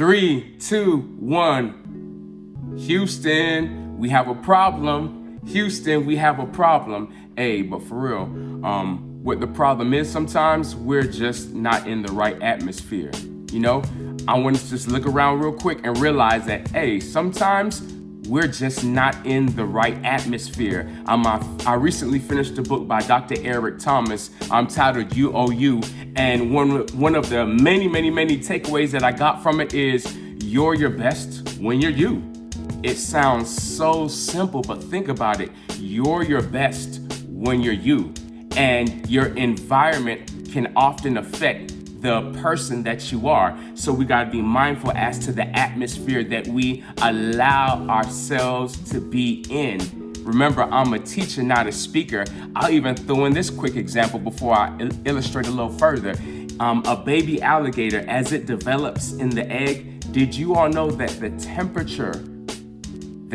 3, 2, 1. Houston, we have a problem. Houston, we have a problem. Hey, but for real, what the problem is sometimes we're just not in the right atmosphere. You know, I want to just look around real quick and realize that, hey, sometimes we're just not in the right atmosphere. I recently finished a book by Dr. Eric Thomas. I'm titled You Owe You. And one of the many takeaways that I got from it is you're your best when you're you. It sounds so simple, but think about it. You're your best when you're you. And your environment can often affect the person that you are. So we gotta be mindful as to the atmosphere that we allow ourselves to be in. Remember, I'm a teacher, not a speaker. I'll even throw in this quick example before I illustrate a little further. A baby alligator, as it develops in the egg, did you all know that the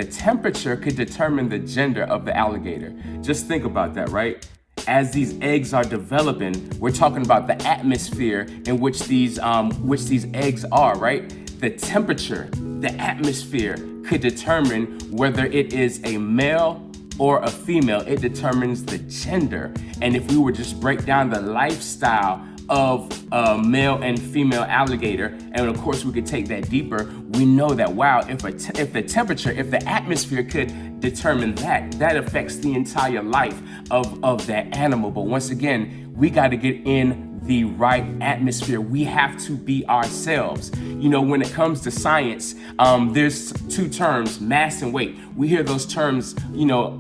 temperature could determine the gender of the alligator? Just think about that, right? As these eggs are developing, we're talking about the atmosphere in which these eggs are, right? The temperature, the atmosphere could determine whether it is a male or a female. It determines the gender. And if we were just break down the lifestyle of a male and female alligator, and of course we could take that deeper, we know that, wow, if the temperature, if the atmosphere could determine that affects the entire life of that animal. But once again, we got to get in the right atmosphere. We have to be ourselves. You know, when it comes to science, there's two terms, mass and weight. We hear those terms,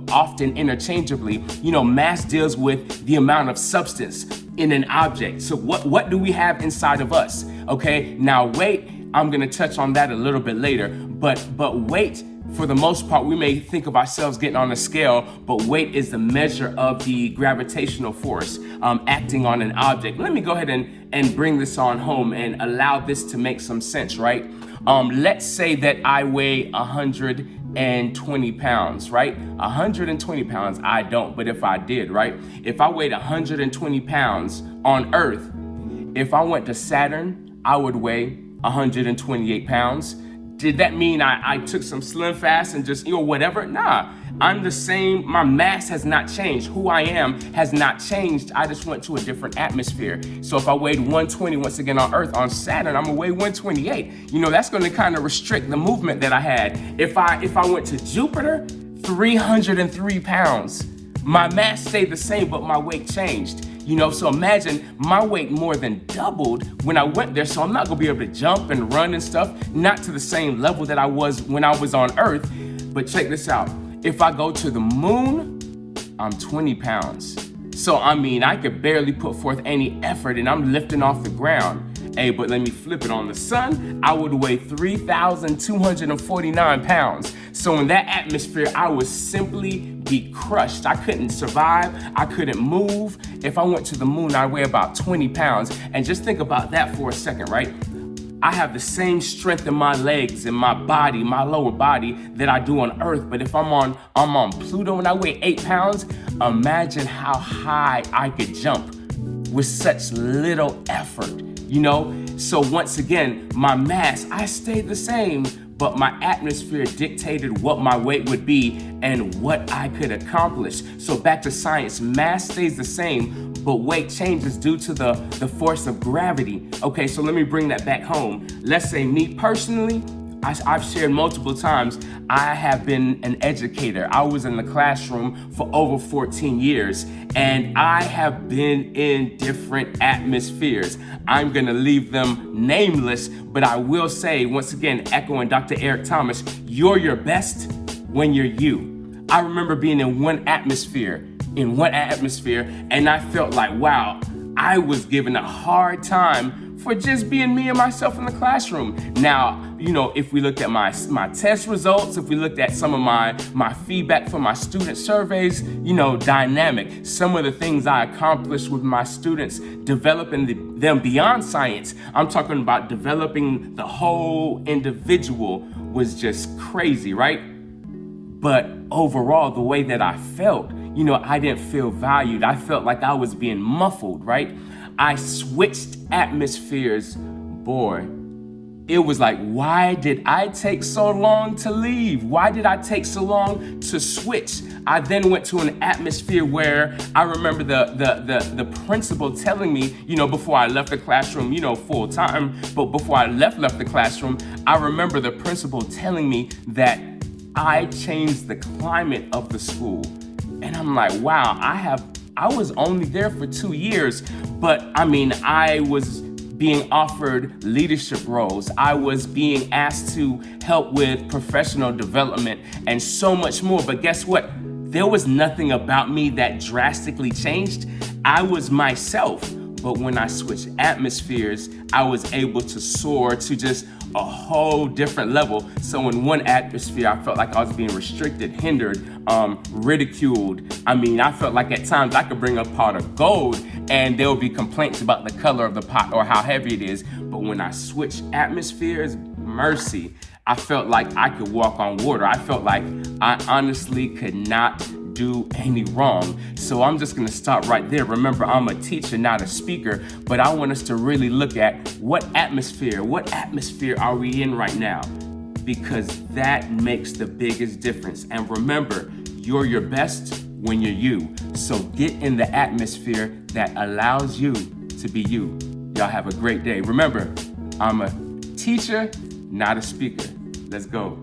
often interchangeably. Mass deals with the amount of substance in an object. So what do we have inside of us? Okay, now weight, I'm gonna touch on that a little bit later, but weight, for the most part, we may think of ourselves getting on a scale, but weight is the measure of the gravitational force acting on an object. Let me go ahead and bring this on home and allow this to make some sense, right? Let's say that I weigh 120 pounds, right? 120 pounds, I don't, but if I did, right? If I weighed 120 pounds on Earth, if I went to Saturn, I would weigh 128 pounds. Did that mean I took some Slim Fast and just, whatever? Nah, I'm the same. My mass has not changed. Who I am has not changed. I just went to a different atmosphere. So if I weighed 120 once again on Earth, on Saturn, I'm gonna weigh 128. That's gonna kind of restrict the movement that I had. If I went to Jupiter, 303 pounds. My mass stayed the same, but my weight changed. So imagine my weight more than doubled when I went there. So I'm not gonna be able to jump and run and stuff, not to the same level that I was when I was on Earth. But check this out. If I go to the moon, I'm 20 pounds. So I could barely put forth any effort and I'm lifting off the ground. Hey, but let me flip it. On the sun, I would weigh 3,249 pounds. So in that atmosphere, I would simply be crushed. I couldn't survive. I couldn't move. If I went to the moon, I'd weigh about 20 pounds. And just think about that for a second, right? I have the same strength in my legs and my body, my lower body, that I do on Earth. But if I'm on Pluto and I weigh 8 pounds, imagine how high I could jump with such little effort. So once again, my mass, I stayed the same, but my atmosphere dictated what my weight would be and what I could accomplish. So back to science, mass stays the same, but weight changes due to the force of gravity. Okay, so let me bring that back home. Let's say me personally, I've shared multiple times, I have been an educator. I was in the classroom for over 14 years, and I have been in different atmospheres. I'm gonna leave them nameless, but I will say, once again, echoing Dr. Eric Thomas, you're your best when you're you. I remember being in one atmosphere, and I felt like, wow, I was given a hard time for just being me and myself in the classroom. Now, if we looked at my test results, if we looked at some of my feedback from my student surveys, dynamic. Some of the things I accomplished with my students, developing them beyond science, I'm talking about developing the whole individual, was just crazy, right? But overall, the way that I felt, I didn't feel valued. I felt like I was being muffled, right? I switched atmospheres. Boy, it was like, why did I take so long to leave? Why did I take so long to switch? I then went to an atmosphere where I remember the principal telling me, before I left the classroom, full time, but before I left the classroom, I remember the principal telling me that I changed the climate of the school. And I'm like, wow, I was only there for 2 years, but I was being offered leadership roles. I was being asked to help with professional development and so much more. But guess what? There was nothing about me that drastically changed. I was myself. But when I switched atmospheres, I was able to soar to just a whole different level. So in one atmosphere, I felt like I was being restricted, hindered, ridiculed. I felt like at times I could bring a pot of gold and there would be complaints about the color of the pot or how heavy it is. But when I switched atmospheres, mercy, I felt like I could walk on water. I felt like I honestly could not do any wrong. So I'm just gonna stop right there. Remember, I'm a teacher, not a speaker, but I want us to really look at what atmosphere are we in right now? Because that makes the biggest difference. And remember, you're your best when you're you. So get in the atmosphere that allows you to be you. Y'all have a great day. Remember, I'm a teacher, not a speaker. Let's go.